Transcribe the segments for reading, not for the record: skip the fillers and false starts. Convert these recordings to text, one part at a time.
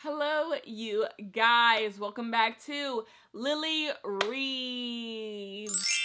Hello, you guys. Welcome back to Lily Reads.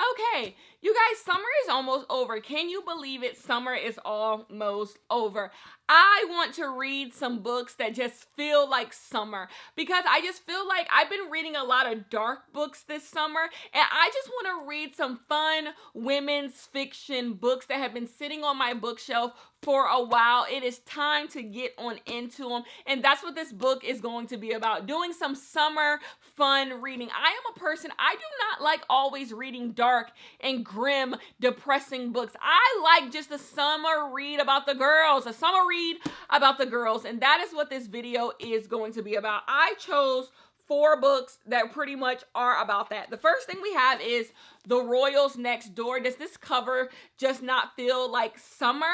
Okay, you guys, summer is almost over. Can you believe it? Summer is almost over. I want to read some books that just feel like summer because I just feel like I've been reading a lot of dark books this summer, and I just want to read some fun women's fiction books that have been sitting on my bookshelf for a while. It is time to get on into them, and that's what this book is going to be about, doing some summer fun reading. I am a person, I do not like always reading dark and grim, depressing books. I like just a summer read about the girls, and that is what this video is going to be about. I chose 4 books that pretty much are about that. The first thing we have is The Royals Next Door. Does this cover just not feel like summer?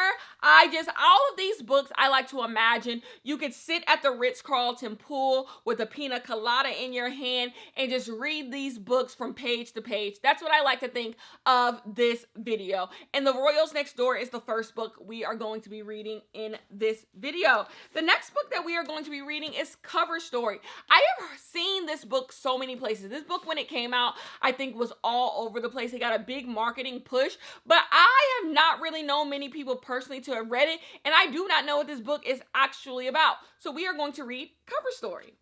All of these books, I like to imagine you could sit at the Ritz-Carlton pool with a pina colada in your hand and just read these books from page to page. That's what I like to think of this video. And The Royals Next Door is the first book we are going to be reading in this video. The next book that we are going to be reading is Cover Story. I have seen this book so many places. This book, when it came out, I think was all over the place. It got a big marketing push, but I have not really known many people personally to have read it, and I do not know what this book is actually about. So we are going to read Cover Story.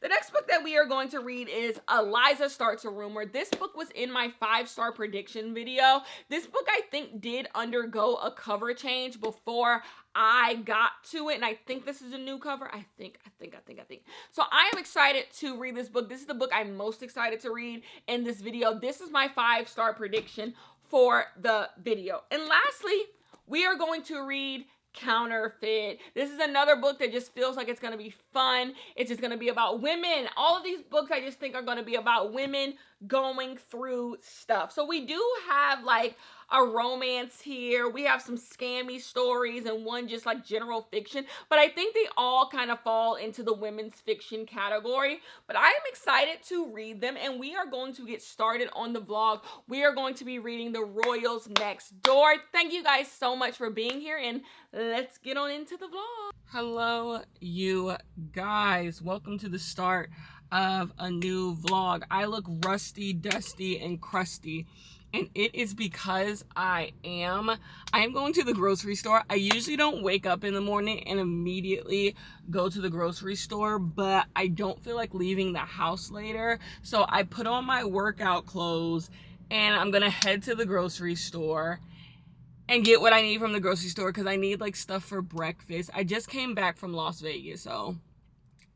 The next book that we are going to read is Eliza Starts a Rumor. This book was in my 5-star prediction video. This book, I think, did undergo a cover change before I got to it, and I think this is a new cover. I think. So I am excited to read this book. This is the book I'm most excited to read in this video. This is my 5-star prediction for the video. And lastly, we are going to read Counterfeit. This is another book that just feels like it's going to be fun. It's just going to be about women. All of these books I just think are going to be about women going through stuff. So we do have like a romance here. We have some scammy stories and one just like general fiction, but I think they all kind of fall into the women's fiction category. But I am excited to read them, and we are going to get started on the vlog. We are going to be reading The Royals Next Door. Thank you guys so much for being here, and let's get on into the vlog. Hello, you guys. Welcome to the start of a new vlog. I look rusty, dusty, and crusty, and it is because I am going to the grocery store. I usually don't wake up in the morning and immediately go to the grocery store, but I don't feel like leaving the house later, so I put on my workout clothes and I'm gonna head to the grocery store and get what I need from the grocery store, because I need like stuff for breakfast. I just came back from Las Vegas, so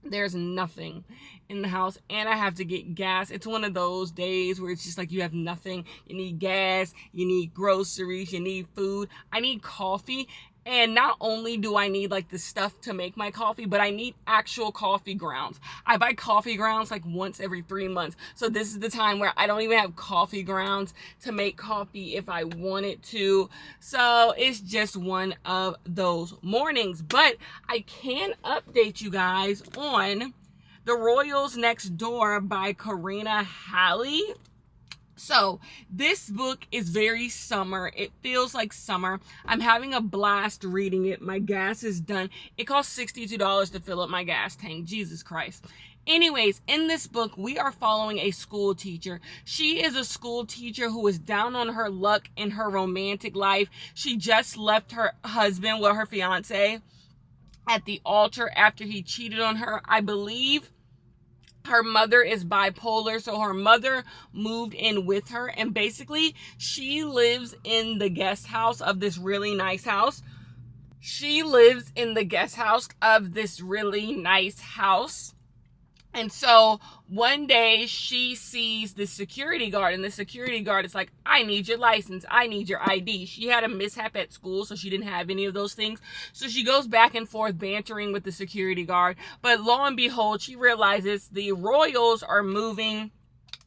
there's nothing in the house, and I have to get gas. It's one of those days where it's just like you have nothing. You need gas, you need groceries, you need food. I need coffee, and not only do I need like the stuff to make my coffee, but I need actual coffee grounds. I buy coffee grounds like once every 3 months. So this is the time where I don't even have coffee grounds to make coffee if I wanted to. So it's just one of those mornings. But I can update you guys on The Royals Next Door by Karina Halley. So this book is very summer. It feels like summer. I'm having a blast reading it. My gas is done. It costs $62 to fill up my gas tank. Jesus Christ. Anyways, in this book, we are following a school teacher. She is a school teacher who is down on her luck in her romantic life. She just left her husband, well, her fiance, at the altar after he cheated on her. I believe her mother is bipolar, so her mother moved in with her, and basically she lives in the guest house of this really nice house. And so one day she sees the security guard, and the security guard is like, I need your license. I need your ID. She had a mishap at school, so she didn't have any of those things. So she goes back and forth bantering with the security guard. But lo and behold, she realizes the Royals are moving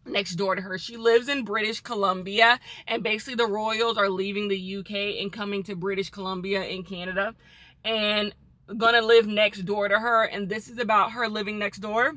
next door to her. She lives in British Columbia, and basically the Royals are leaving the UK and coming to British Columbia in Canada and gonna live next door to her. And this is about her living next door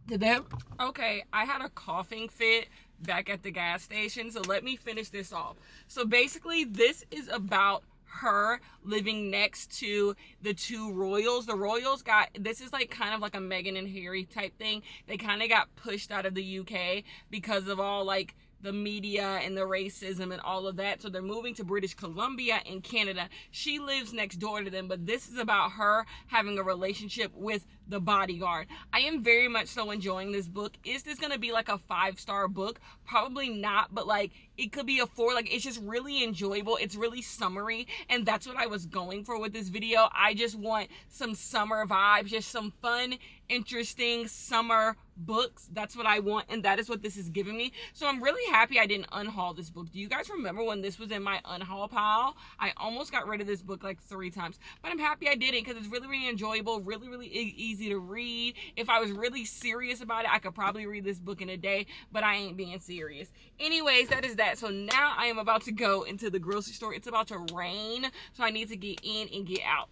to them. Okay, I had a coughing fit back at the gas station, so let me finish this off. So basically this is about her living next to the two royals. The royals got, this is like kind of like a Meghan and Harry type thing. They kind of got pushed out of the UK because of all like the media and the racism and all of that. So they're moving to British Columbia in Canada. She lives next door to them, but this is about her having a relationship with the bodyguard. I am very much so enjoying this book. Is this gonna be like a 5-star book? Probably not, but like it could be a 4. Like it's just really enjoyable. It's really summery, and that's what I was going for with this video. I just want some summer vibes, just some fun, interesting summer books. That's what I want, and that is what this is giving me. So I'm really happy I didn't unhaul this book. Do you guys remember when this was in my unhaul pile? I almost got rid of this book like 3 times, but I'm happy I didn't because it's really, really enjoyable, really easy to read. If I was really serious about it, I could probably read this book in a day, but I ain't being serious. Anyways, that is that. So now I am about to go into the grocery store. It's about to rain, so I need to get in and get out.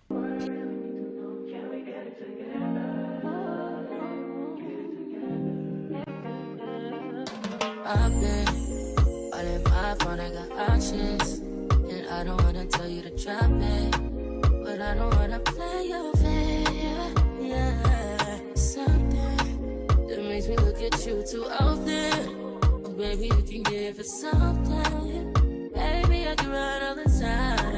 I've been all in my phone, I got options. And I don't wanna tell you to drop it, but I don't wanna play your fair. Yeah, something that makes me look at you too often. Oh, baby, you can give it something. Baby, I can run all the time.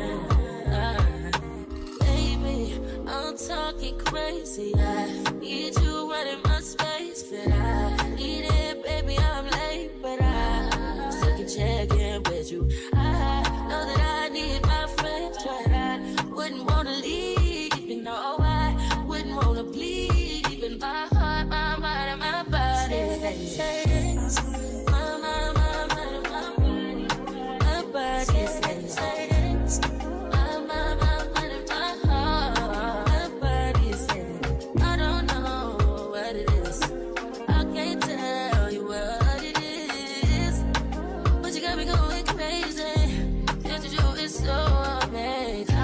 Baby, I'm talking crazy. I need you right in my space, but I need it, baby, I'm late, but I still can check in with you. I know that I need my friends, but I wouldn't wanna leave, even though I wouldn't wanna bleed, even my heart, my mind, and my body. My mind, my mind, and my body. My body says my mind, my mind, and my heart. My body says I don't know what it is. I can't tell you what it is, but you got me going crazy. Just to do is so amazing.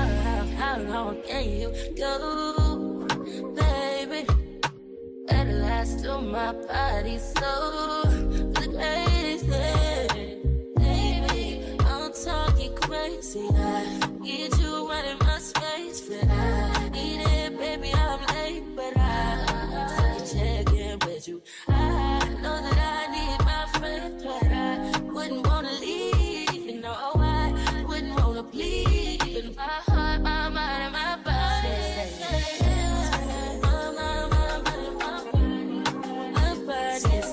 How long can you go, baby? At last, till my body so crazy. Baby, I'm talking crazy. I need you right in my space, but I need it, baby. I'm late, but I still can check in with you. I know that I need my friend, but I wouldn't wanna leave, even though I wouldn't wanna bleed, even my heart, my mind, and my body. My mind, my mind, and my body. My body says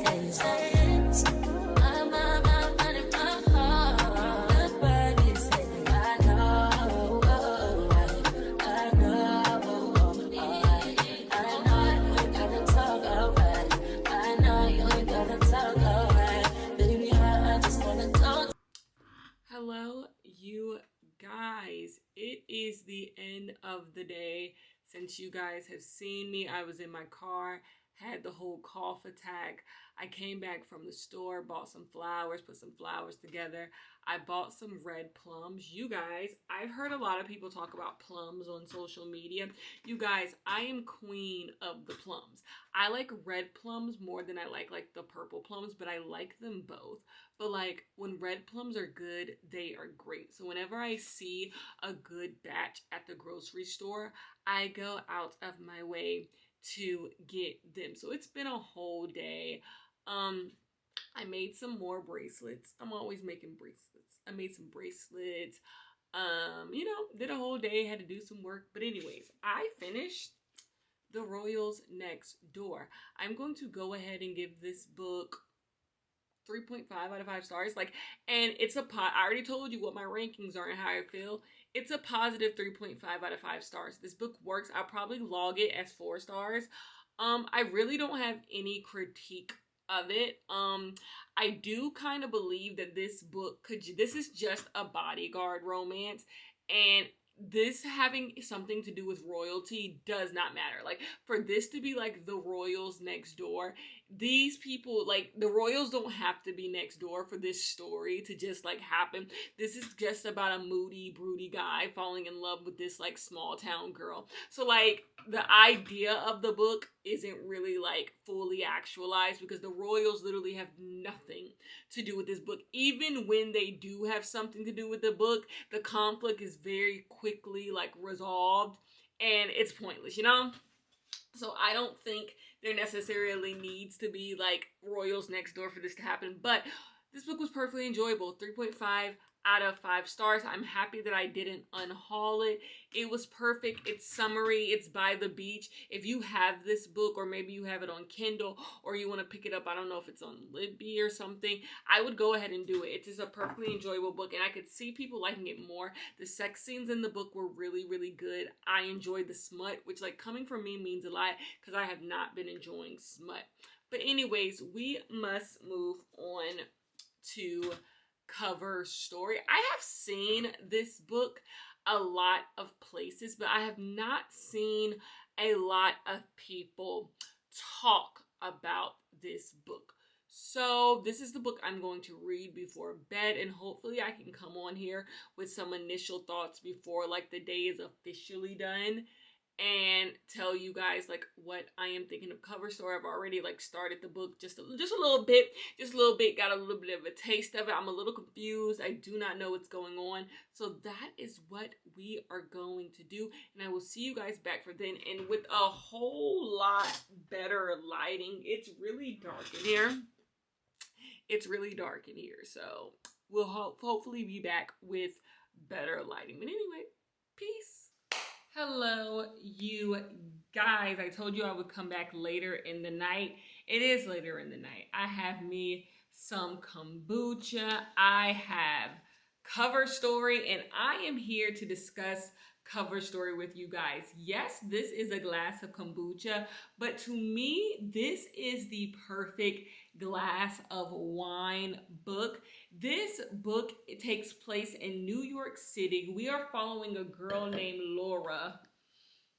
my mind, my mind, and my heart. My body says I know, I know, you ain't gotta talk alright. I know you ain't gotta talk alright. Baby, I just wanna talk. Hello, you guys. It is the end of the day. Since you guys have seen me, I was in my car, had the whole cough attack. I came back from the store, bought some flowers, put some flowers together. I bought some red plums. You guys, I've heard a lot of people talk about plums on social media. You guys, I am queen of the plums. I like red plums more than I like the purple plums, but I like them both. But like when red plums are good, they are great. So whenever I see a good batch at the grocery store, I go out of my way to get them. So it's been a whole day. I made some more bracelets. I'm always making bracelets. I made some bracelets. Did a whole day, had to do some work. But anyways, I finished The Royals Next Door. I'm going to go ahead and give this book 3.5 out of 5 stars. And it's I already told you what my rankings are and how I feel. It's a positive 3.5 out of 5 stars. This book works. I'll probably log it as 4 stars. I really don't have any critique of it. I do kind of believe that this is just a bodyguard romance, and this having something to do with royalty does not matter. Like, for this to be like the royals next door, these people, like, the royals don't have to be next door for this story to just like happen. This is just about a moody, broody guy falling in love with this like small town girl. So like the idea of the book isn't really like fully actualized, because the royals literally have nothing to do with this book. Even when they do have something to do with the book, the conflict is very quickly like resolved and it's pointless, you know? So I don't think there necessarily needs to be like royals next door for this to happen. But this book was perfectly enjoyable. 3.5 out of 5 stars. I'm happy that I didn't unhaul it. It was perfect. It's summery. It's by the beach. If you have this book, or maybe you have it on Kindle, or you want to pick it up, I don't know if it's on Libby or something, I would go ahead and do it. It's just a perfectly enjoyable book, and I could see people liking it more. The sex scenes in the book were really, really good. I enjoyed the smut, which like coming from me means a lot, because I have not been enjoying smut. But anyways, we must move on to Cover Story. I have seen this book a lot of places, but I have not seen a lot of people talk about this book. So this is the book I'm going to read before bed, and hopefully I can come on here with some initial thoughts before like the day is officially done, and tell you guys like what I am thinking of Cover Story. I've already like started the book just a little bit, got a little bit of a taste of it. I'm a little confused. I do not know what's going on. So that is what we are going to do, and I will see you guys back for then, and with a whole lot better lighting. It's really dark in here. So we'll hopefully be back with better lighting. But anyway, peace. Hello, you guys. I told you I would come back later in the night. It is later in the night. I have me some kombucha. I have Cover Story, and I am here to discuss Cover Story with you guys. Yes, this is a glass of kombucha, but to me, this is the perfect glass of wine book. This book, it takes place in New York City. We are following a girl named Laura.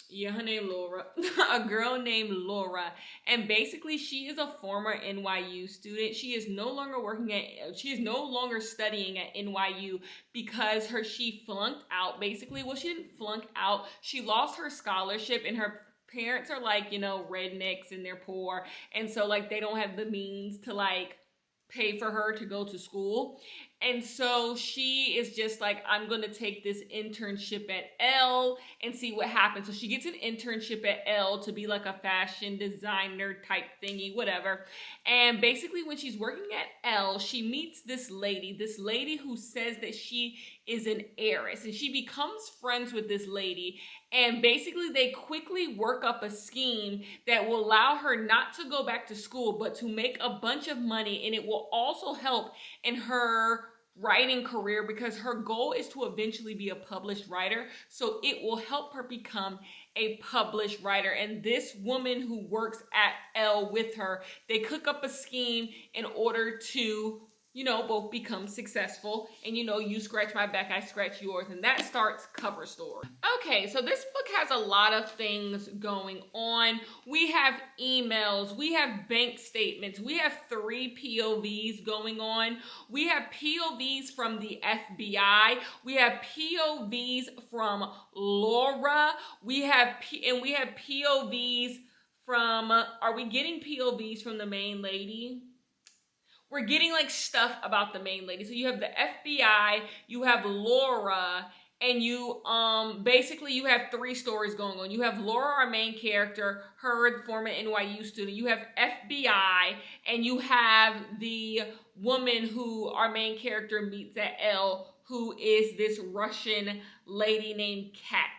Yeah, her name Laura. A girl named Laura. And basically she is a former NYU student. She is no longer studying at NYU because she flunked out. Basically, well, she didn't flunk out. She lost her scholarship, and her parents are like, you know, rednecks and they're poor. And so like they don't have the means to like pay for her to go to school. And so she is just like, I'm going to take this internship at Elle and see what happens. So she gets an internship at Elle to be like a fashion designer type thingy, whatever. And basically when she's working at Elle, she meets this lady who says that she is an heiress, and she becomes friends with this lady. And basically they quickly work up a scheme that will allow her not to go back to school, but to make a bunch of money. And it will also help in her writing career, because her goal is to eventually be a published writer. So it will help her become a published writer. And this woman who works at Elle with her, they cook up a scheme in order to, you know, both become successful. And, you know, you scratch my back, I scratch yours. And that starts Cover Story. Okay, so this book has a lot of things going on. We have emails, we have bank statements, we have 3 POVs going on. We have POVs from the FBI. We have POVs from Laura. We have POVs from, are we getting POVs from the main lady? We're getting like stuff about the main lady. So you have the FBI, you have Laura, and you basically you have 3 stories going on. You have Laura, our main character, her former NYU student. You have FBI, and you have the woman who our main character meets at Elle, who is this Russian lady named Kat.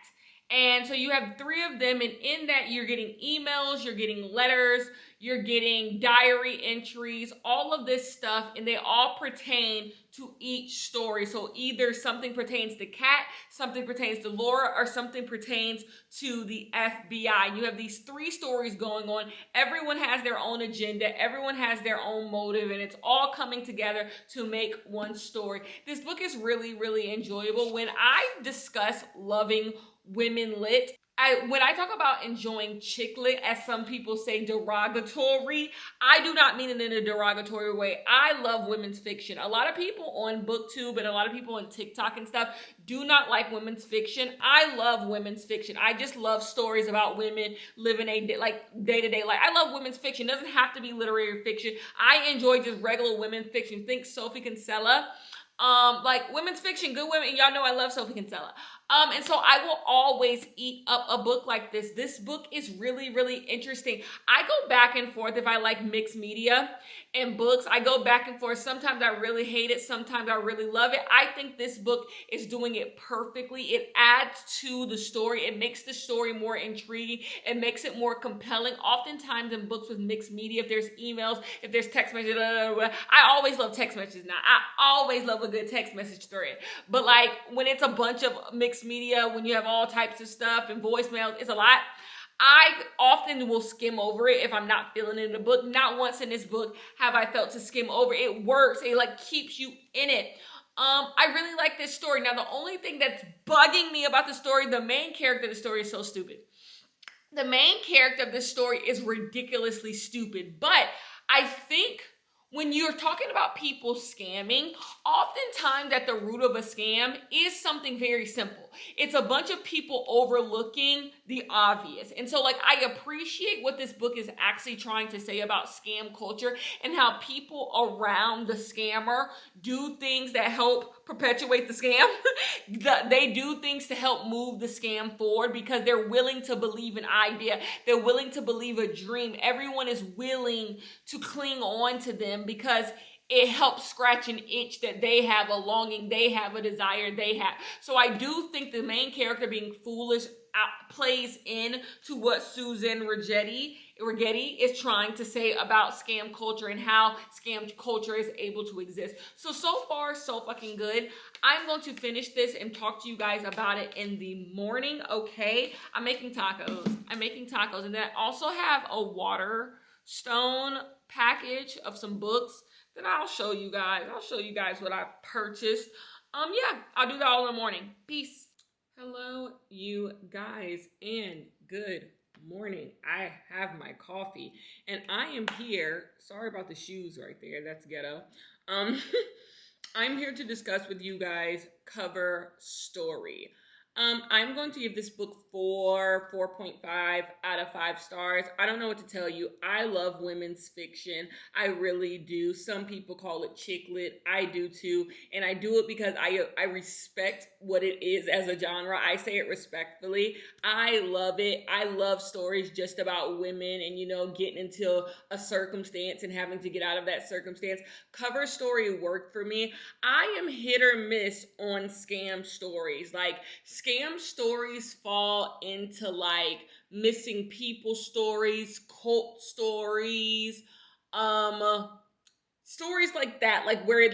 And so you have 3 of them, and in that you're getting emails, you're getting letters, you're getting diary entries, all of this stuff, and they all pertain to each story. So either something pertains to Kat, something pertains to Laura, or something pertains to the FBI. You have these 3 stories going on. Everyone has their own agenda, everyone has their own motive, and it's all coming together to make one story. This book is really, really enjoyable. When I discuss loving women lit, when I talk about enjoying chick lit, as some people say derogatory, I do not mean it in a derogatory way. I love women's fiction. A lot of people on BookTube and a lot of people on TikTok and stuff do not like women's fiction. I love women's fiction. I just love stories about women living a day-to-day life. I love women's fiction. It doesn't have to be literary fiction. I enjoy just regular women's fiction. Think Sophie Kinsella. Like women's fiction, good women, and y'all know I love Sophie Kinsella. And so I will always eat up a book like this. This book is really, really interesting. I go back and forth if I like mixed media and books. I go back and forth. Sometimes I really hate it. Sometimes I really love it. I think this book is doing it perfectly. It adds to the story. It makes the story more intriguing. It makes it more compelling. Oftentimes in books with mixed media, if there's emails, if there's text messages, I always love text messages now. I always love a good text message thread. But like when it's a bunch of mixed media, when you have all types of stuff and voicemails, it's a lot. I often will skim over it if I'm not feeling it in the book. Not once in this book have I felt to skim over. It works. It like keeps you in it. I really like this story. Now, the only thing that's bugging me about the story, the main character of the story is so stupid. The main character of this story is ridiculously stupid. But I think when you're talking about people scamming, oftentimes at the root of a scam is something very simple. It's a bunch of people overlooking the obvious. And so like I appreciate what this book is actually trying to say about scam culture and how people around the scammer do things that help perpetuate the scam. They do things to help move the scam forward because they're willing to believe an idea. They're willing to believe a dream. Everyone is willing to cling on to them because it helps scratch an itch that they have, a longing they have, a desire they have. So I do think the main character being foolish plays in to what Susan Rigetti is trying to say about scam culture and how scam culture is able to exist. So far, so fucking good. I'm going to finish this and talk to you guys about it in the morning, okay? I'm making tacos. And then I also have a Waterstone package of some books that I'll show you guys. I'll show you guys what I purchased. Yeah, I'll do that all in the morning. Peace. Hello, you guys, and good morning. I have my coffee, and I am here. Sorry about the shoes right there. That's ghetto. I'm here to discuss with you guys Cover Story. I'm going to give this book 4.5 out of 5 stars. I don't know what to tell you. I love women's fiction. I really do. Some people call it chick lit. I do too. And I do it because I respect what it is as a genre. I say it respectfully. I love it. I love stories just about women and, getting into a circumstance and having to get out of that circumstance. Cover Story worked for me. I am hit or miss on scam stories. Like, scam stories fall into like missing people stories, cult stories, stories like that, like where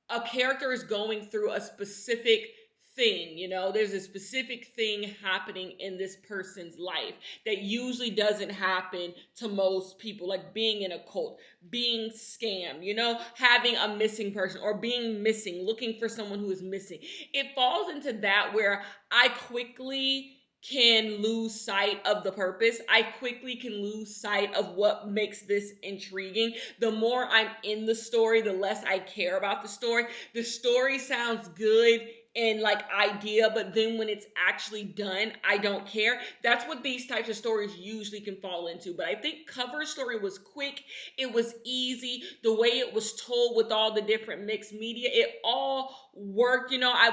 a character is going through a specific thing, there's a specific thing happening in this person's life that usually doesn't happen to most people, like being in a cult, being scammed, having a missing person or being missing, looking for someone who is missing. It falls into that where I quickly can lose sight of the purpose. I quickly can lose sight of what makes this intriguing. The more I'm in the story, the less I care about the story. The story sounds good and like idea, but then when it's actually done, I don't care. That's what these types of stories usually can fall into. But I think Cover Story was quick. It was easy. The way it was told with all the different mixed media, it all worked. You want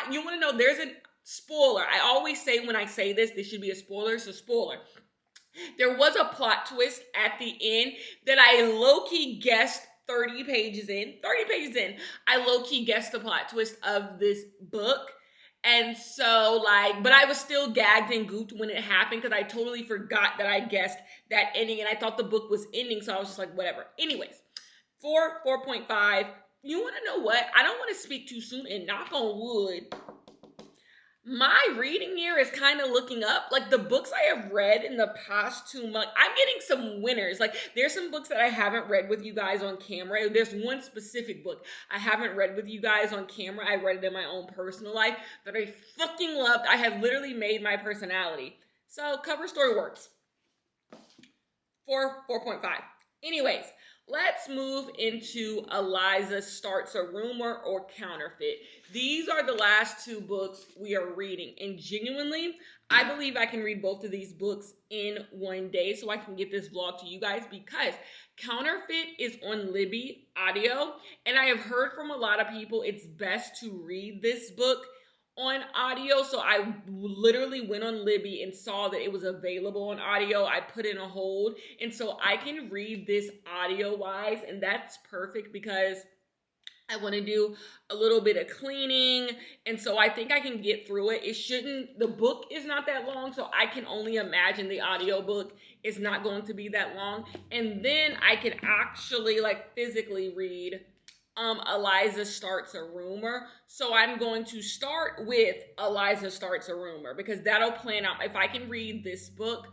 to know, there's a spoiler. I always say when I say this should be a spoiler. So spoiler. There was a plot twist at the end that I low-key guessed 30 pages in, I low-key guessed the plot twist of this book. And so but I was still gagged and gooped when it happened because I totally forgot that I guessed that ending and I thought the book was ending. So I was just like, whatever. Anyways, 4.5. You want to know what? I don't want to speak too soon and knock on wood. My reading year is kind of looking up. Like the books I have read in the past 2 months, I'm getting some winners. Like there's some books that I haven't read with you guys on camera. There's one specific book I haven't read with you guys on camera. I read it in my own personal life that I fucking loved. I have literally made my personality. So cover story works. 4.5. Anyways, let's move into Eliza Starts, a Rumor or Counterfeit. These are the last 2 books we are reading. And genuinely, I believe I can read both of these books in one day so I can get this vlog to you guys, because Counterfeit is on Libby audio. And I have heard from a lot of people it's best to read this book on audio. So I literally went on Libby and saw that it was available on audio. I put in a hold, and so I can read this audio wise, and that's perfect because I want to do a little bit of cleaning, and so I think I can get through it. The book is not that long, so I can only imagine the audio book is not going to be that long, and then I can actually physically read Eliza Starts, a Rumor. So I'm going to start with Eliza Starts, a Rumor, because that'll plan out. If I can read this book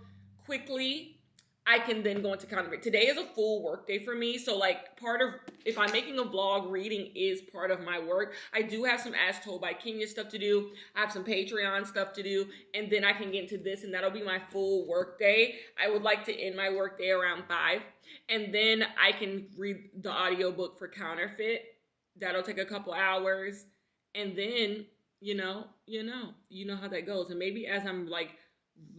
quickly, I can then go into Counterfeit. Today is a full work day for me. So if I'm making a vlog, reading is part of my work. I do have some As Told by Kenya stuff to do. I have some Patreon stuff to do. And then I can get into this, and that'll be my full work day. I would like to end my work day around 5. And then I can read the audiobook for Counterfeit. That'll take a couple hours. And then, you know how that goes. And maybe as I'm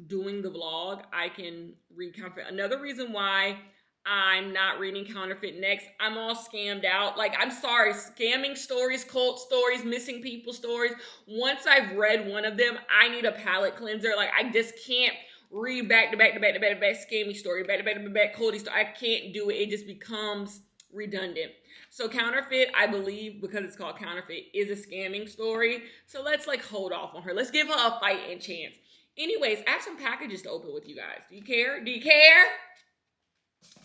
doing the vlog, I can read Counterfeit. Another reason why I'm not reading Counterfeit next, I'm all scammed out. I'm sorry, scamming stories, cult stories, missing people stories. Once I've read one of them, I need a palate cleanser. I just can't read back to back scammy story, back to back culty story. I can't do it. It just becomes redundant. So Counterfeit, I believe, because it's called Counterfeit, is a scamming story. So let's hold off on her. Let's give her a fighting chance. Anyways, I have some packages to open with you guys. Do you care? Do you care?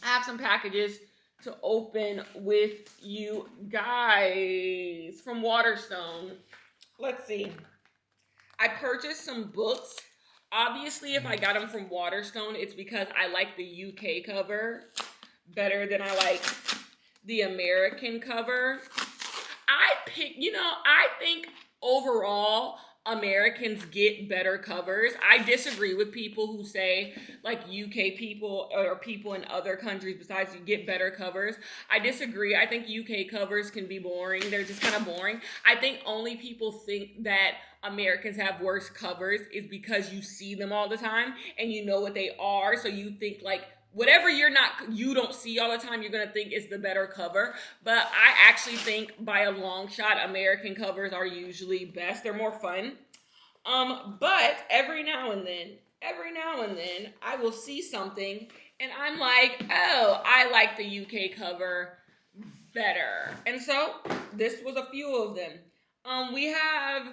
I have some packages to open with you guys from Waterstone. Let's see. I purchased some books. Obviously, if I got them from Waterstone, it's because I like the UK cover better than I like the American cover. I think overall, Americans get better covers. I disagree with people who say UK people or people in other countries besides you get better covers. I disagree. I think UK covers can be boring. They're just kind of boring. I think only people think that Americans have worse covers is because you see them all the time and you know what they are. So you think whatever you don't see all the time, you're going to think is the better cover. But I actually think by a long shot, American covers are usually best. They're more fun. But every now and then, I will see something and I'm like, oh, I like the UK cover better. And so this was a few of them. We have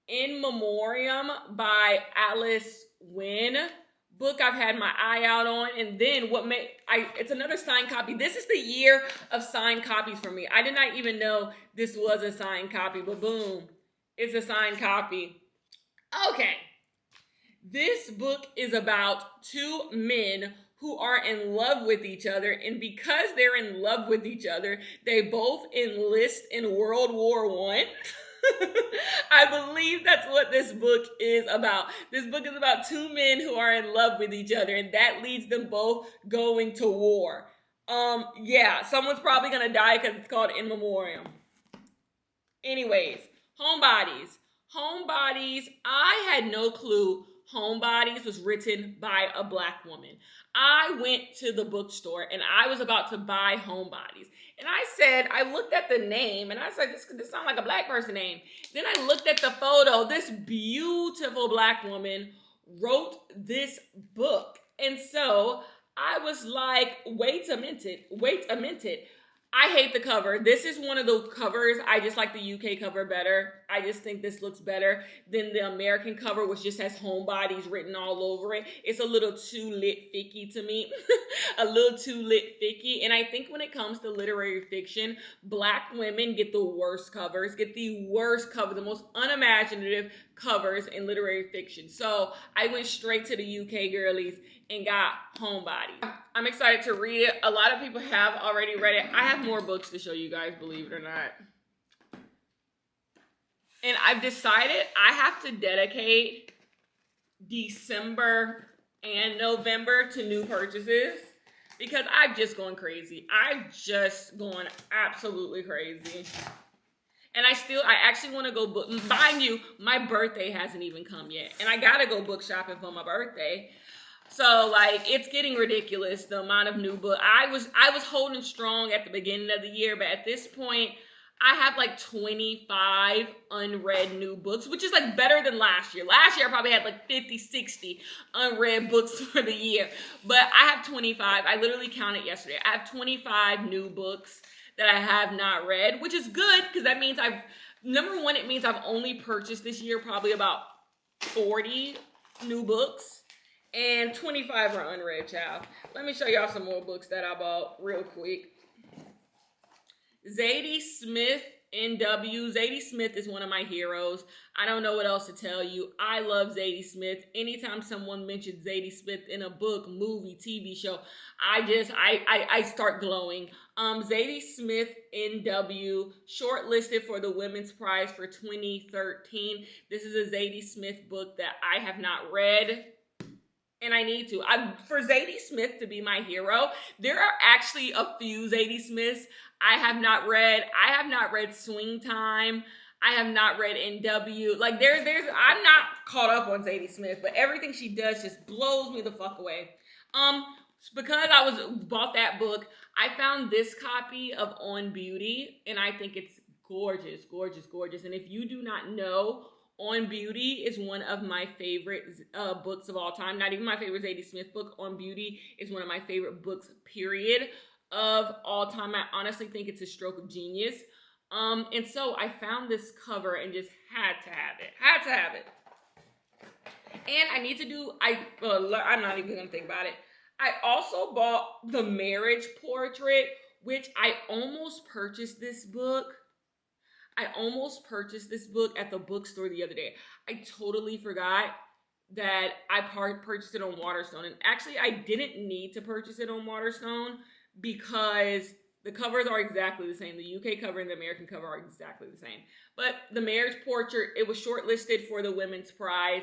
In Memoriam by Alice Wynne. Book I've had my eye out on, and then it's another signed copy. This is the year of signed copies for me. I did not even know this was a signed copy, but boom, it's a signed copy. Okay, this book is about 2 men who are in love with each other, and because they're in love with each other, they both enlist in World War I. I believe that's what this book is about. This book is about 2 men who are in love with each other, and that leads them both going to war. Someone's probably gonna die because it's called In Memoriam. Anyways, Homebodies. Homebodies, I had no clue Homebodies was written by a Black woman. I went to the bookstore and I was about to buy Homebodies. And I looked at the name and I said, this sounds like a Black person name. Then I looked at the photo. This beautiful Black woman wrote this book. And so I was like, wait a minute. I hate the cover. This is one of the covers. I just like the UK cover better. I just think this looks better than the American cover, which just has homebodies written all over it. It's a little too lit ficky to me. A little too lit ficky. And I think when it comes to literary fiction, Black women get the worst covers, the most unimaginative covers in literary fiction. So I went straight to the UK girlies and got Homebody. I'm excited to read it. A lot of people have already read it. I have more books to show you guys, believe it or not. And I've decided I have to dedicate December and November to new purchases because I've just gone crazy. I've just gone absolutely crazy. And I actually want to go book. Mind you, my birthday hasn't even come yet. And I got to go book shopping for my birthday. So, like, it's getting ridiculous, the amount of new books. I was holding strong at the beginning of the year, but at this point, I have like 25 unread new books, which is like better than last year. Last year, I probably had like 50, 60 unread books for the year. But I have 25. I literally counted yesterday. I have 25 new books that I have not read, which is good because that means number one, it means I've only purchased this year probably about 40 new books. And 25 are unread, child. Let me show y'all some more books that I bought real quick. Zadie Smith, NW. Zadie Smith is one of my heroes. I don't know what else to tell you. I love Zadie Smith. Anytime someone mentions Zadie Smith in a book, movie, TV show, I start glowing. Zadie Smith, NW, shortlisted for the Women's Prize for 2013. This is a Zadie Smith book that I have not read. And I need to. For Zadie Smith to be my hero, there are actually a few Zadie Smiths I have not read. I have not read Swing Time. I have not read NW. Like, I'm not caught up on Zadie Smith, but everything she does just blows me the fuck away. Because I bought that book, I found this copy of On Beauty, and I think it's gorgeous, gorgeous, gorgeous. And if you do not know, On Beauty is one of my favorite books of all time. Not even my favorite Zadie Smith book. On Beauty is one of my favorite books, period, of all time. I honestly think it's a stroke of genius. And so I found this cover and just had to have it. And I need to do, I'm not even going to think about it. I also bought The Marriage Portrait, which I almost purchased this book. at the bookstore the other day. I totally forgot that I purchased it on Waterstone. And actually, I didn't need to purchase it on Waterstone because the covers are exactly the same. The UK cover and the American cover are exactly the same. But The Marriage Portrait, it was shortlisted for the Women's Prize.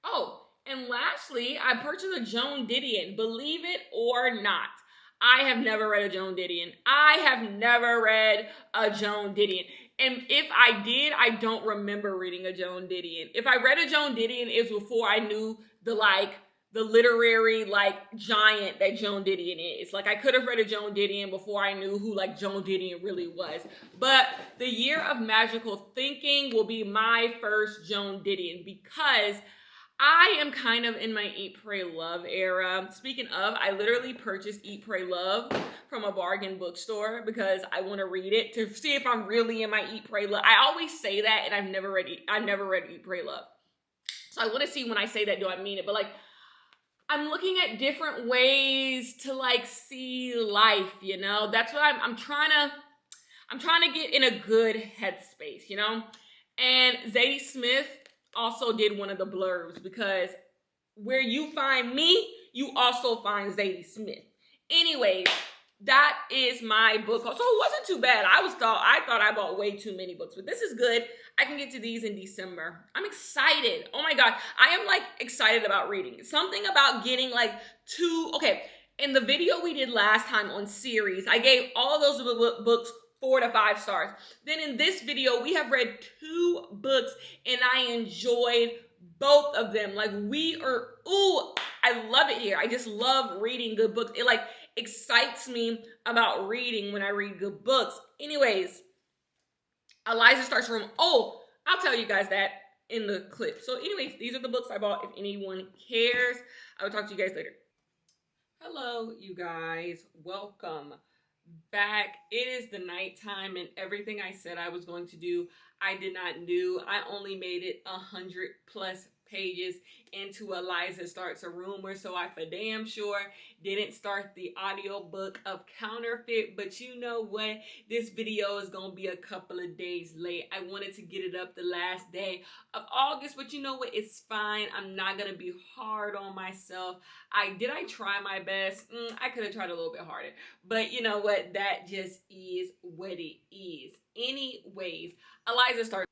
Oh, and lastly, I purchased a Joan Didion, believe it or not. I have never read a Joan Didion. And if I did, I don't remember reading a Joan Didion. If I read a Joan Didion, it was before I knew the literary giant that Joan Didion is. Like, I could have read a Joan Didion before I knew who Joan Didion really was. But The Year of Magical Thinking will be my first Joan Didion because I am kind of in my Eat, Pray, Love era. Speaking of, I literally purchased Eat, Pray, Love from a bargain bookstore because I want to read it to see if I'm really in my Eat, Pray, Love. I always say that, and I've never read Eat, Pray, Love. So I want to see when I say that, do I mean it? But I'm looking at different ways to see life, you know? That's what I'm trying to get in a good headspace, you know? And Zadie Smith also did one of the blurbs because where you find me, you also find Zadie Smith. Anyways, that is my book. So it wasn't too bad. I thought I bought way too many books, but this is good. I can get to these in December. I'm excited. Oh my God. I am excited about reading. Something about getting in the video we did last time on series, I gave all those books 4 to 5 stars. Then in this video, we have read 2 books and I enjoyed both of them. I love it here. I just love reading good books. It excites me about reading when I read good books. Anyways, Eliza Starts from, I'll tell you guys that in the clip. So anyways, these are the books I bought. If anyone cares, I will talk to you guys later. Hello, you guys. Welcome back. It is the nighttime, and everything I said I was going to do, I did not do. I only made it 100+ pages into Eliza Starts a Rumor, so I for damn sure didn't start the audiobook of Counterfeit. But you know what? This video is gonna be a couple of days late. I wanted to get it up the last day of August, but you know what? It's fine. I'm not gonna be hard on myself. I try my best. I could have tried a little bit harder. But you know what? That just is what it is. Anyways, Eliza Starts.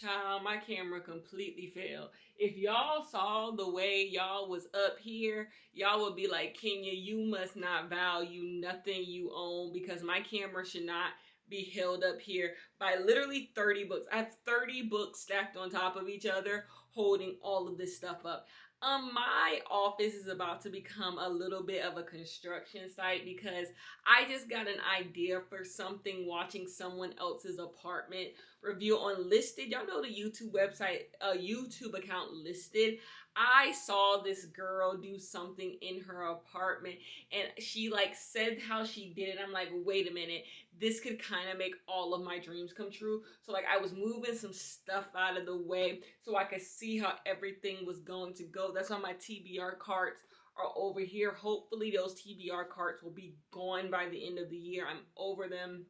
Child, my camera completely failed. If y'all saw the way y'all was up here, y'all would be like, Kenya, you must not value nothing you own, because my camera should not be held up here by literally 30 books. I have 30 books stacked on top of each other holding all of this stuff up. My office is about to become a little bit of a construction site because I just got an idea for something watching someone else's apartment review on Listed. Y'all know the YouTube website, YouTube account Listed. I saw this girl do something in her apartment, and she like said how she did it. I'm like, wait a minute, this could kind of make all of my dreams come true. So like I was moving some stuff out of the way so I could see how everything was going to go. That's why my TBR carts are over here. Hopefully those TBR carts will be gone by the end of the year. I'm over them,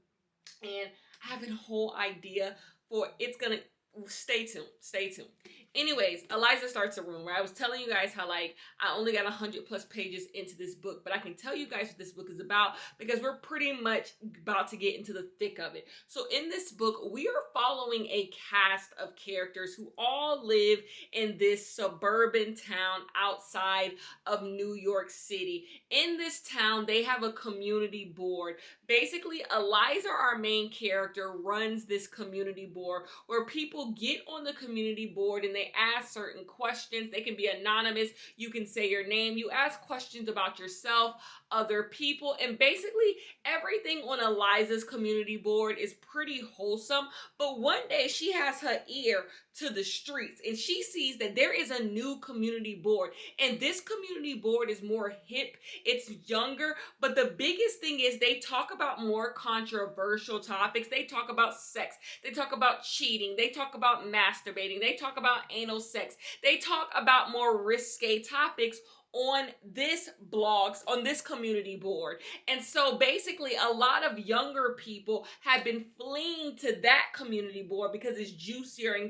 and I have a whole idea for it's gonna. Stay tuned. Stay tuned. Anyways, Eliza Starts a Rumor. I was telling you guys how like I only got 100+ pages into this book, but I can tell you guys what this book is about because we're pretty much about to get into the thick of it. So in this book, we are following a cast of characters who all live in this suburban town outside of New York City. In this town, they have a community board. Basically, Eliza, our main character, runs this community board where people get on the community board and they ask certain questions. They can be anonymous. You can say your name. You ask questions about yourself, other people, and basically everything on Eliza's community board is pretty wholesome. But one day she has her ear to the streets and she sees that there is a new community board, and this community board is more hip, it's younger, but the biggest thing is they talk about more controversial topics. They talk about sex, they talk about cheating, they talk about masturbating, they talk about anal sex, they talk about more risque topics on this blogs, on this community board. And so basically a lot of younger people have been fleeing to that community board because it's juicier and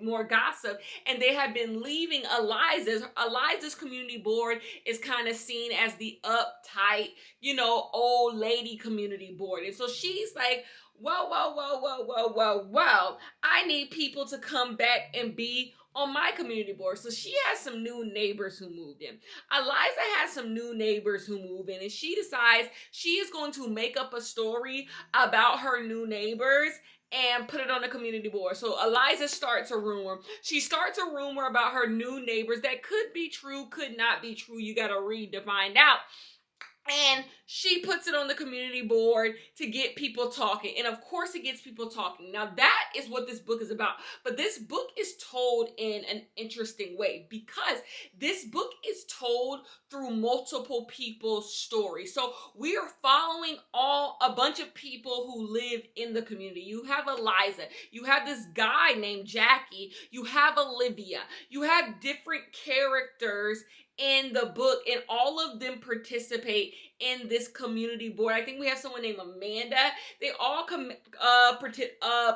more gossip, and they have been leaving Eliza's community board is kind of seen as the uptight, old lady community board. And so she's like, well, I need people to come back and be on my community board. So she has some new neighbors who moved in. Eliza has some new neighbors who move in, and she decides she is going to make up a story about her new neighbors and put it on the community board. So Eliza starts a rumor. She starts a rumor about her new neighbors that could be true, could not be true. You gotta read to find out. And she puts it on the community board to get people talking. And of course it gets people talking. Now that is what this book is about. But this book is told in an interesting way because this book is told through multiple people's stories. So we are following a bunch of people who live in the community. You have Eliza. You have this guy named Jackie. You have Olivia. You have different characters in the book, and all of them participate in this community board. I think we have someone named Amanda. They all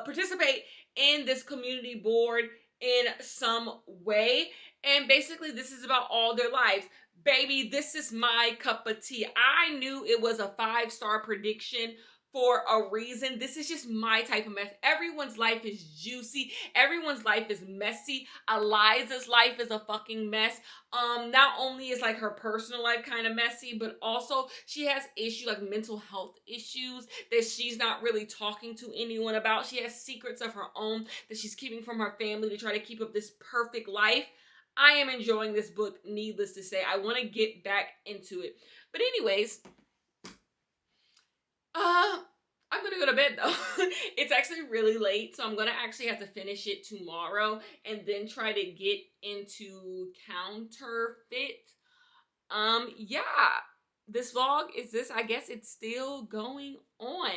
participate in this community board in some way, and basically this is about all their lives. Baby, this is my cup of tea. I knew it was a 5-star prediction for a reason. This is just my type of mess. Everyone's life is juicy. Everyone's life is messy. Eliza's life is a fucking mess. Not only is like her personal life kind of messy, but also she has issues like mental health issues that she's not really talking to anyone about. She has secrets of her own that she's keeping from her family to try to keep up this perfect life. I am enjoying this book, needless to say. I want to get back into it. But anyways, I'm gonna go to bed though. It's actually really late, so I'm gonna actually have to finish it tomorrow and then try to get into Counterfeit. Yeah, this vlog is this. I guess it's still going on.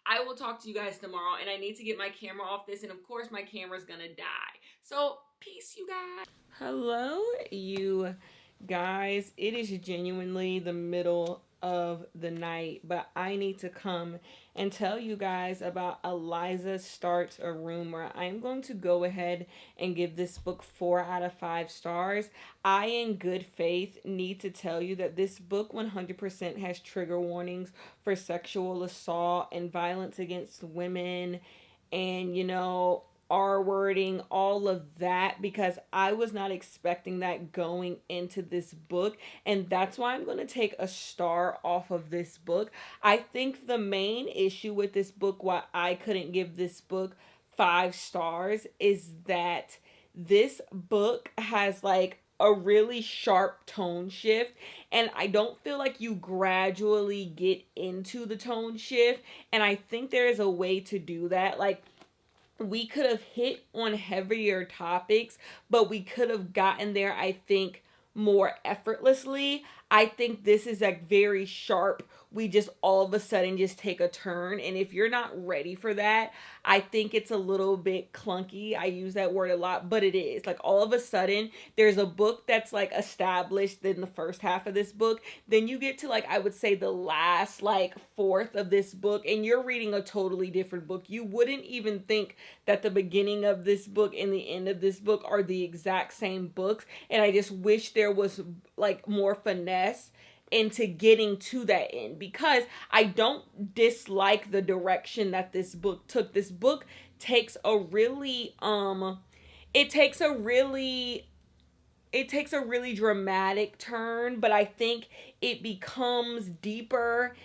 I will talk to you guys tomorrow, and I need to get my camera off this, and of course my camera's gonna die. So peace, you guys. Hello, you guys. It is genuinely the middle of the night, but I need to come and tell you guys about Eliza Starts, a Rumor. I'm going to go ahead and give this book 4 out of 5 stars. I, in good faith, need to tell you that this book 100% has trigger warnings for sexual assault and violence against women, and, you know, R wording, all of that, because I was not expecting that going into this book, and that's why I'm going to take a star off of this book. I think the main issue with this book, why I couldn't give this book 5 stars, is that this book has like a really sharp tone shift, and I don't feel like you gradually get into the tone shift, and I think there is a way to do that. Like, we could have hit on heavier topics, but we could have gotten there, I think, more effortlessly. I think this is like very sharp. We just all of a sudden just take a turn. And if you're not ready for that, I think it's a little bit clunky. I use that word a lot, but it is. Like, all of a sudden, there's a book that's like established in the first half of this book. Then you get to, like, I would say the last like fourth of this book, and you're reading a totally different book. You wouldn't even think that the beginning of this book and the end of this book are the exact same books. And I just wish there was like more finesse into getting to that end, because I don't dislike the direction that this book took. This book takes a really it takes a really dramatic turn, but I think it becomes deeper.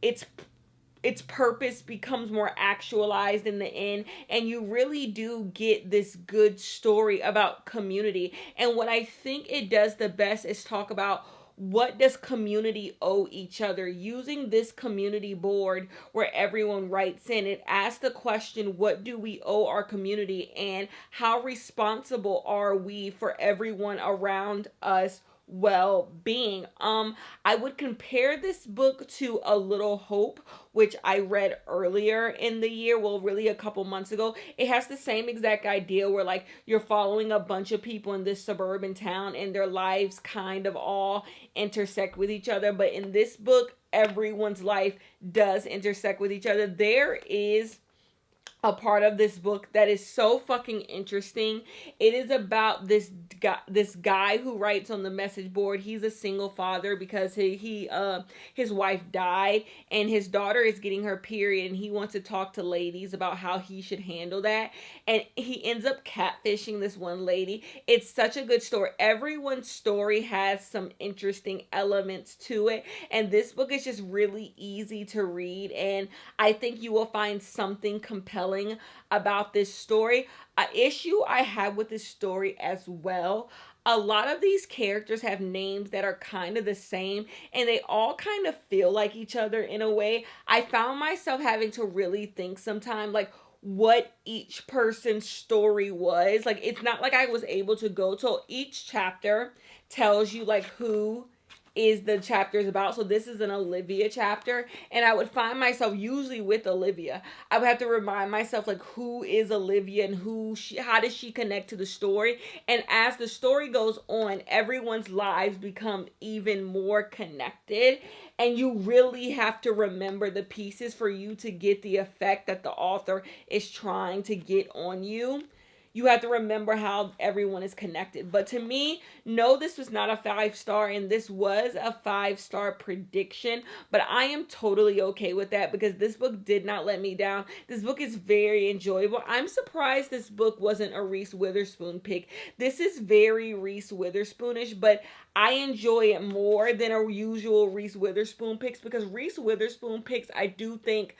Its purpose becomes more actualized in the end, and you really do get this good story about community. And what I think it does the best is talk about, what does community owe each other? Using this community board where everyone writes in, it asks the question, what do we owe our community, and how responsible are we for everyone around us well-being? I would compare this book to A Little Hope, which I read earlier in the year, well, really a couple months ago. It has the same exact idea where, like, you're following a bunch of people in this suburban town, and their lives kind of all intersect with each other. But in this book, everyone's life does intersect with each other. There is a part of this book that is so fucking interesting. It is about this guy who writes on the message board. He's a single father because his wife died, and his daughter is getting her period, and he wants to talk to ladies about how he should handle that, and he ends up catfishing this one lady. It's such a good story. Everyone's story has some interesting elements to it, and this book is just really easy to read, and I think you will find something compelling about this story. An issue I have with this story as well, a lot of these characters have names that are kind of the same, and they all kind of feel like each other in a way. I found myself having to really think sometime, like, what each person's story was. Like, it's not like I was able to go to each chapter tells you like who is the chapters about. So this is an Olivia chapter, and I would find myself usually with Olivia. I would have to remind myself, like, who is Olivia and how does she connect to the story? And as the story goes on, everyone's lives become even more connected, and you really have to remember the pieces for you to get the effect that the author is trying to get on you. You have to remember how everyone is connected. But to me, no, this was not a 5-star, and this was a 5-star prediction. But I am totally okay with that, because this book did not let me down. This book is very enjoyable. I'm surprised this book wasn't a Reese Witherspoon pick. This is very Reese Witherspoonish, but I enjoy it more than a usual Reese Witherspoon picks, because Reese Witherspoon picks, I do think,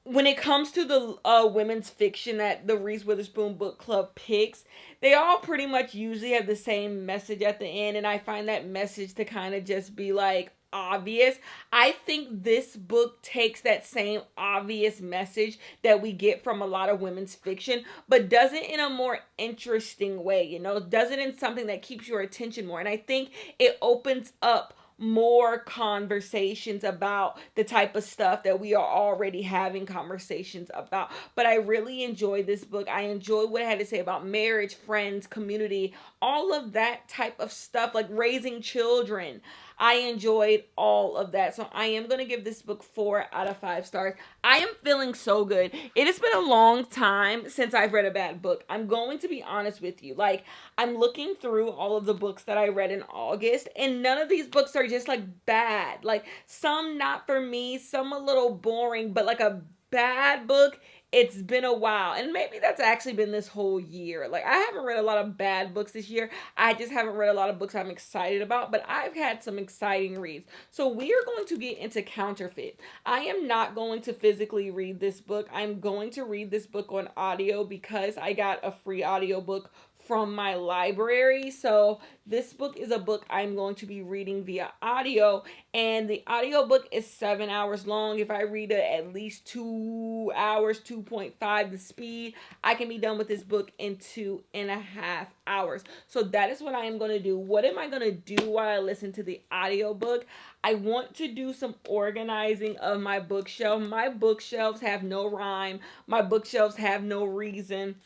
when it comes to the women's fiction that the Reese Witherspoon Book Club picks, they all pretty much usually have the same message at the end, and I find that message to kind of just be like obvious. I think this book takes that same obvious message that we get from a lot of women's fiction, but does it in a more interesting way, does it in something that keeps your attention more. And I think it opens up more conversations about the type of stuff that we are already having conversations about. But I really enjoyed this book. I enjoyed what it had to say about marriage, friends, community, all of that type of stuff, like raising children. I enjoyed all of that. So I am going to give this book 4 out of 5 stars. I am feeling so good. It has been a long time since I've read a bad book. I'm going to be honest with you. Like, I'm looking through all of the books that I read in August, and none of these books are just like bad. Like, some not for me, some a little boring, but like a bad book, it's been a while. And maybe that's actually been this whole year. Like, I haven't read a lot of bad books this year. I just haven't read a lot of books I'm excited about, but I've had some exciting reads. So we are going to get into Counterfeit. I am not going to physically read this book. I'm going to read this book on audio because I got a free audiobook from my library. So this book is a book I'm going to be reading via audio, and the audiobook is 7 hours long. If I read it at least 2 hours, 2.5 the speed, I can be done with this book in 2.5 hours. So that is what I am going to do. What am I going to do while I listen to the audiobook? I want to do some organizing of my bookshelf. My bookshelves have no rhyme. My bookshelves have no reason.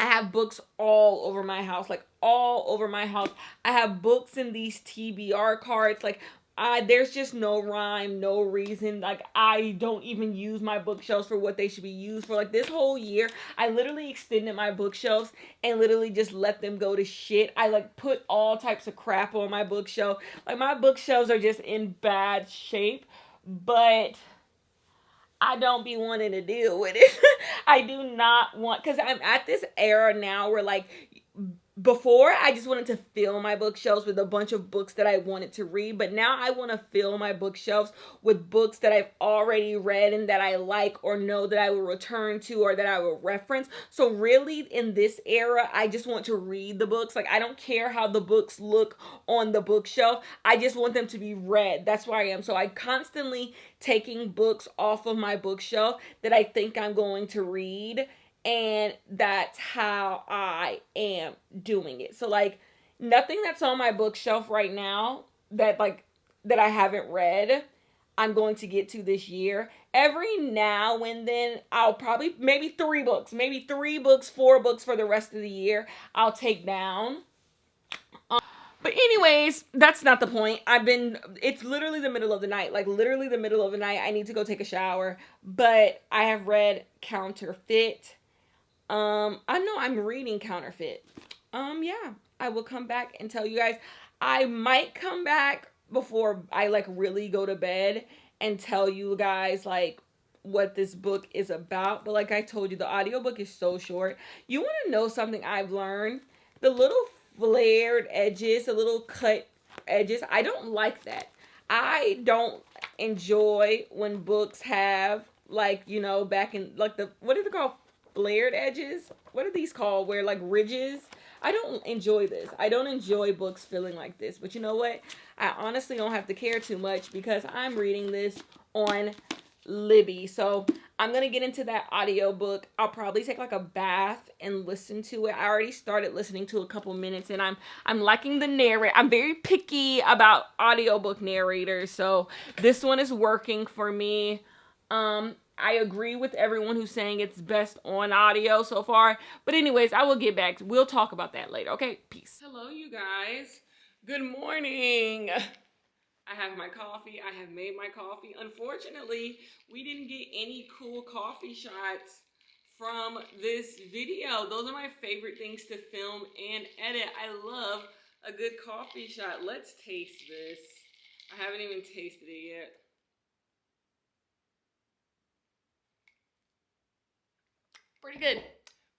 I have books all over my house, like all over my house. I have books in these TBR cards. Like, there's just no rhyme, no reason. Like, I don't even use my bookshelves for what they should be used for. Like, this whole year, I literally extended my bookshelves and literally just let them go to shit. I, like, put all types of crap on my bookshelf. Like, my bookshelves are just in bad shape, but I don't be wanting to deal with it. I do not want, because I'm at this era now where, like, before I just wanted to fill my bookshelves with a bunch of books that I wanted to read, but now I want to fill my bookshelves with books that I've already read and that I like or know that I will return to or that I will reference. So really in this era, I just want to read the books. Like, I don't care how the books look on the bookshelf. I just want them to be read. That's where I am. So I constantly taking books off of my bookshelf that I think I'm going to read, and that's how I am doing it. So, like, nothing that's on my bookshelf right now that I haven't read, I'm going to get to this year. Every now and then, I'll probably, maybe 4 books for the rest of the year, I'll take down. But anyways, that's not the point. It's literally the middle of the night. Like, literally the middle of the night. I need to go take a shower. But I have read Counterfeit. I know I'm reading Counterfeit. Yeah, I will come back and tell you guys. I might come back before I, like, really go to bed and tell you guys, like, what this book is about. But like I told you, the audiobook is so short. You want to know something I've learned? The little flared edges, the little cut edges, I don't like that. I don't enjoy when books have, like, you know, back in, like, what is it called? Flared edges? What are these called? Where, like, ridges? I don't enjoy this. I don't enjoy books feeling like this. But you know what? I honestly don't have to care too much because I'm reading this on Libby. So I'm going to get into that audiobook. I'll probably take, like, a bath and listen to it. I already started listening to a couple minutes, and I'm liking the narrator. I'm very picky about audiobook narrators. So this one is working for me. I agree with everyone who's saying it's best on audio so far. But anyways, I will get back. We'll talk about that later. Okay, peace. Hello, you guys. Good morning. I have my coffee. I have made my coffee. Unfortunately, we didn't get any cool coffee shots from this video. Those are my favorite things to film and edit. I love a good coffee shot. Let's taste this. I haven't even tasted it yet. Pretty good.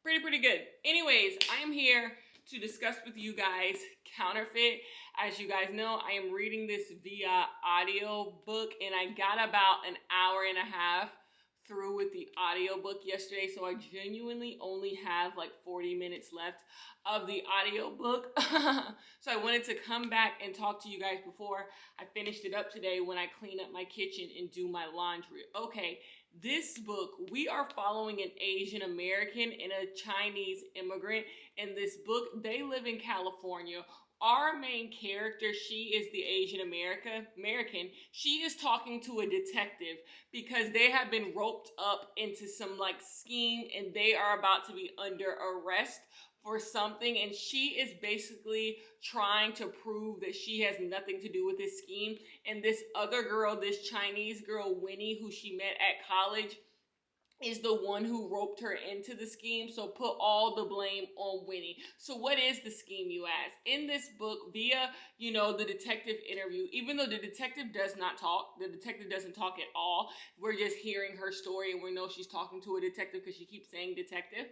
Pretty good. Anyways, I am here to discuss with you guys Counterfeit. As you guys know, I am reading this via audio book, and I got about an hour and a half through with the audiobook yesterday, so I genuinely only have like 40 minutes left of the audiobook. So I wanted to come back and talk to you guys before I finished it up today when I clean up my kitchen and do my laundry. Okay, this book, we are following an Asian American and a Chinese immigrant. In this book, they live in California. our main character, she is the Asian American. She is talking to a detective because they have been roped up into some like scheme and they are about to be under arrest for something, and she is basically trying to prove that she has nothing to do with this scheme. And this other girl, this Chinese girl Winnie, who she met at college, is the one who roped her into the scheme. So put all the blame on Winnie. So what is the scheme, you ask? In this book, via, the detective interview, even though the detective does not talk, the detective doesn't talk at all. We're just hearing her story and we know she's talking to a detective because she keeps saying detective.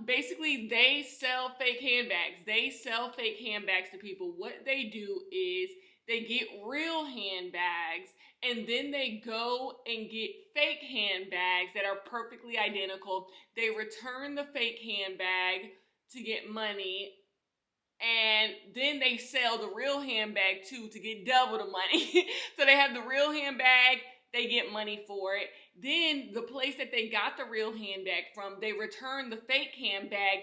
Basically they sell fake handbags. They sell fake handbags to people. What they do is they get real handbags and then they go and get fake handbags that are perfectly identical. They return the fake handbag to get money, and then they sell the real handbag too to get double the money. So they have the real handbag, they get money for it. Then the place that they got the real handbag from, they return the fake handbag,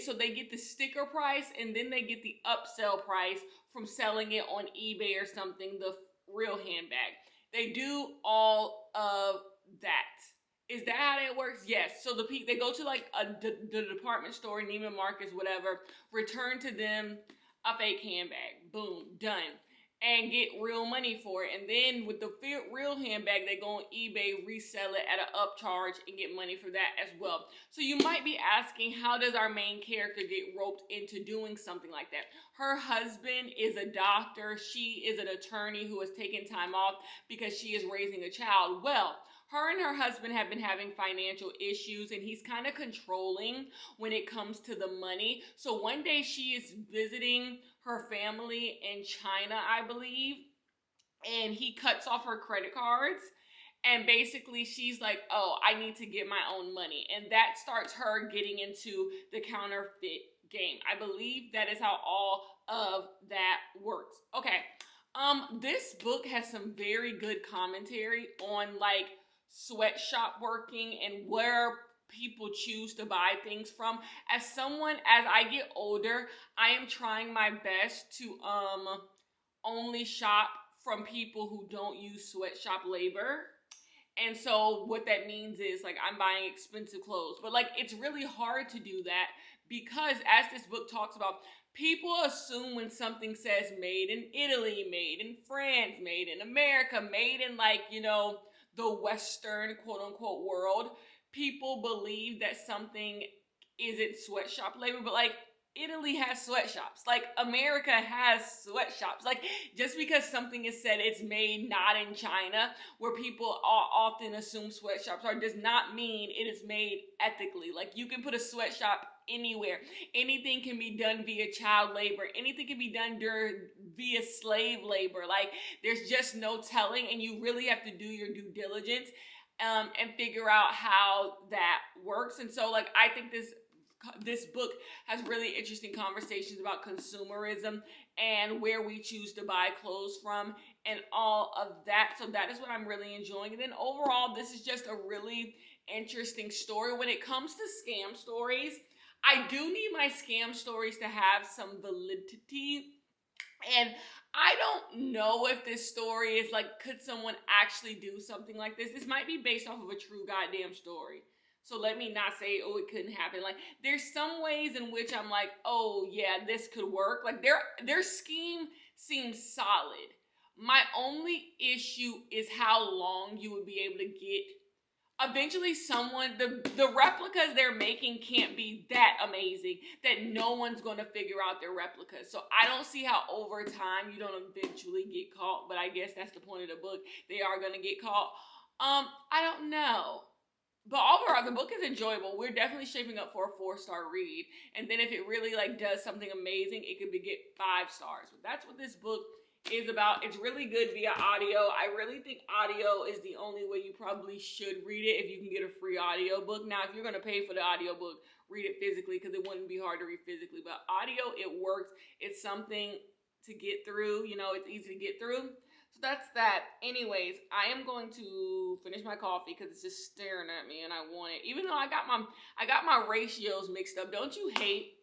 so they get the sticker price, and then they get the upsell price from selling it on eBay or something, the real handbag. They do all of that. Is that how that works? Yes. So they go to like the department store, Neiman Marcus, whatever, return to them a fake handbag. Boom, done. And get real money for it. And then with the real handbag, they go on eBay, resell it at an upcharge, and get money for that as well. So you might be asking, how does our main character get roped into doing something like that? Her husband is a doctor. She is an attorney who has taken time off because she is raising a child. Well, her and her husband have been having financial issues, and he's kind of controlling when it comes to the money. So one day she is visiting her family in China, I believe, and he cuts off her credit cards. And basically she's like, oh, I need to get my own money. And that starts her getting into the counterfeit game. I believe that is how all of that works. Okay. This book has some very good commentary on like sweatshop working and where people choose to buy things from. As I get older, I am trying my best to only shop from people who don't use sweatshop labor. And so what that means is like I'm buying expensive clothes. But like it's really hard to do that because, as this book talks about, people assume when something says made in Italy, made in France, made in America, made in like, the Western quote unquote world, people believe that something isn't sweatshop labor, but like Italy has sweatshops. Like America has sweatshops. Like just because something is said it's made not in China, where people often assume sweatshops are, does not mean it is made ethically. Like you can put a sweatshop anywhere. Anything can be done via child labor. Anything can be done via slave labor. Like there's just no telling, and you really have to do your due diligence and figure out how that works. And so like I think this book has really interesting conversations about consumerism and where we choose to buy clothes from and all of that. So that is what I'm really enjoying. And then overall, this is just a really interesting story. When it comes to scam stories, I do need my scam stories to have some validity. And I don't know if this story is like, could someone actually do something like this? This might be based off of a true goddamn story. So let me not say, oh, it couldn't happen. Like, there's some ways in which I'm like, oh, yeah, this could work. Like, their scheme seems solid. My only issue is how long you would be able to get. Eventually, the replicas they're making can't be that amazing that no one's going to figure out their replicas. So I don't see how over time you don't eventually get caught. But I guess that's the point of the book. They are going to get caught. I don't know. But overall, the book is enjoyable. We're definitely shaping up for a 4-star read. And then if it really like does something amazing, it could get 5 stars. But that's what this book is about. It's really good via audio. I really think audio is the only way you probably should read it if you can get a free audio book. Now, if you're going to pay for the audio book, read it physically because it wouldn't be hard to read physically. But audio, it works. It's something to get through. It's easy to get through. So that's that. Anyways, I am going to finish my coffee because it's just staring at me and I want it. Even though I got my ratios mixed up. Don't you hate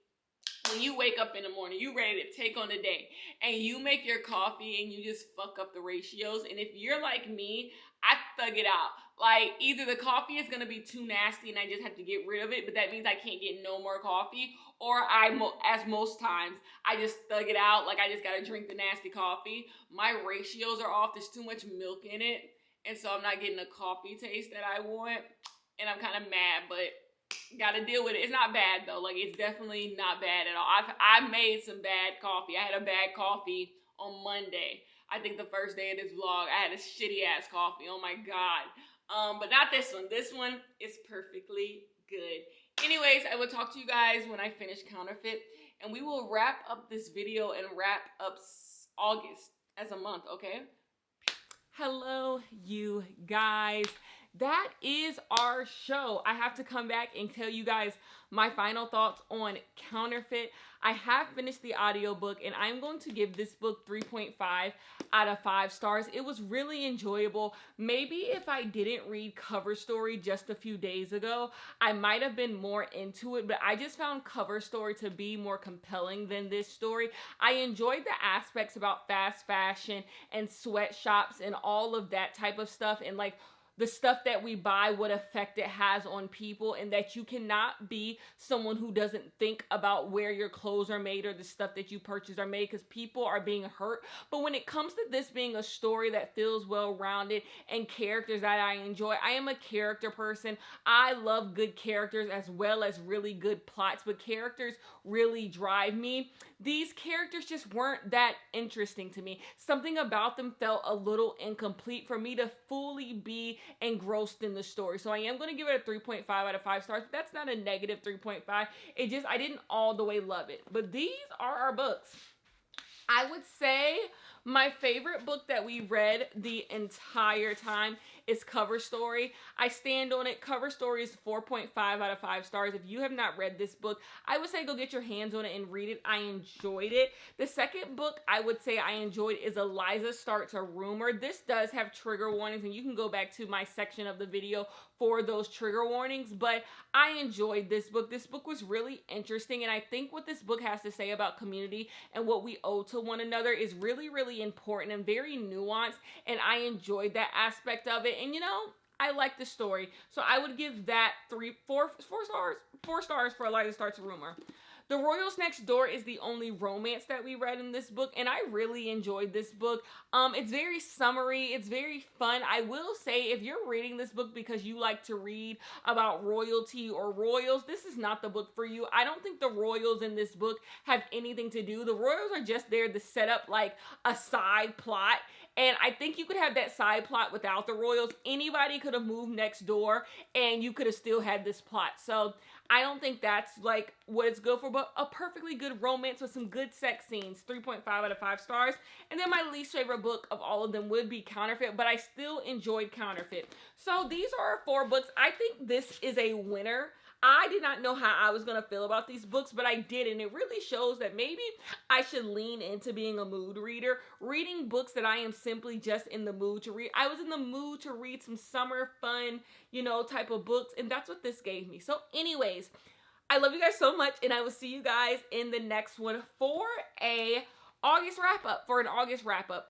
when you wake up in the morning, you ready to take on the day, and you make your coffee and you just fuck up the ratios. And if you're like me, I thug it out. Like, either the coffee is gonna be too nasty and I just have to get rid of it, but that means I can't get no more coffee, or as most times, I just thug it out. Like, I just gotta drink the nasty coffee. My ratios are off. There's too much milk in it, and so I'm not getting the coffee taste that I want, and I'm kind of mad, but gotta deal with it. It's not bad though. Like, it's definitely not bad at all. I made some bad coffee. I had a bad coffee on Monday. I think the first day of this vlog, I had a shitty ass coffee. Oh my god. But not this one. This one is perfectly good. Anyways, I will talk to you guys when I finish Counterfeit, and we will wrap up this video and wrap up August as a month, okay? Hello, you guys. That is our show. I have to come back and tell you guys my final thoughts on Counterfeit. I have finished the audiobook, and I'm going to give this book 3.5 out of 5 stars. It was really enjoyable. Maybe if I didn't read Cover Story just a few days ago, I might have been more into it, but I just found Cover Story to be more compelling than this story. I enjoyed the aspects about fast fashion and sweatshops and all of that type of stuff, and like the stuff that we buy, what effect it has on people, and that you cannot be someone who doesn't think about where your clothes are made or the stuff that you purchase are made, because people are being hurt. But when it comes to this being a story that feels well-rounded and characters that I enjoy, I am a character person. I love good characters as well as really good plots, but characters really drive me. These characters just weren't that interesting to me. Something about them felt a little incomplete for me to fully be engrossed in the story. So I am going to give it a 3.5 out of 5 stars. But that's not a negative 3.5. It just, I didn't all the way love it. But these are our books. I would say my favorite book that we read the entire time is Cover Story. I stand on it. Cover Story is 4.5 out of 5 stars. If you have not read this book, I would say go get your hands on it and read it. I enjoyed it. The second book I would say I enjoyed is Eliza Starts, a Rumor. This does have trigger warnings, and you can go back to my section of the video for those trigger warnings, but I enjoyed this book. This book was really interesting, and I think what this book has to say about community and what we owe to one another is really, really important and very nuanced, and I enjoyed that aspect of it. And you know, I like the story, so I would give that 4 stars for Eliza Starts, a Rumor. The Royals Next Door is the only romance that we read in this book, and I really enjoyed this book. It's very summery. It's very fun. I will say, if you're reading this book because you like to read about royalty or royals, this is not the book for you. I don't think the royals in this book have anything to do. The royals are just there to set up like a side plot, and I think you could have that side plot without the royals. Anybody could have moved next door, and you could have still had this plot. So I don't think that's like what it's good for, but a perfectly good romance with some good sex scenes. 3.5 out of 5 stars. And then my least favorite book of all of them would be Counterfeit, but I still enjoyed Counterfeit. So these are our 4 books. I think this is a winner. I did not know how I was going to feel about these books, but I did, and it really shows that maybe I should lean into being a mood reader, reading books that I am simply just in the mood to read. I was in the mood to read some summer fun, you know, type of books, and that's what this gave me. So anyways, I love you guys so much, and I will see you guys in the next one for an August wrap-up.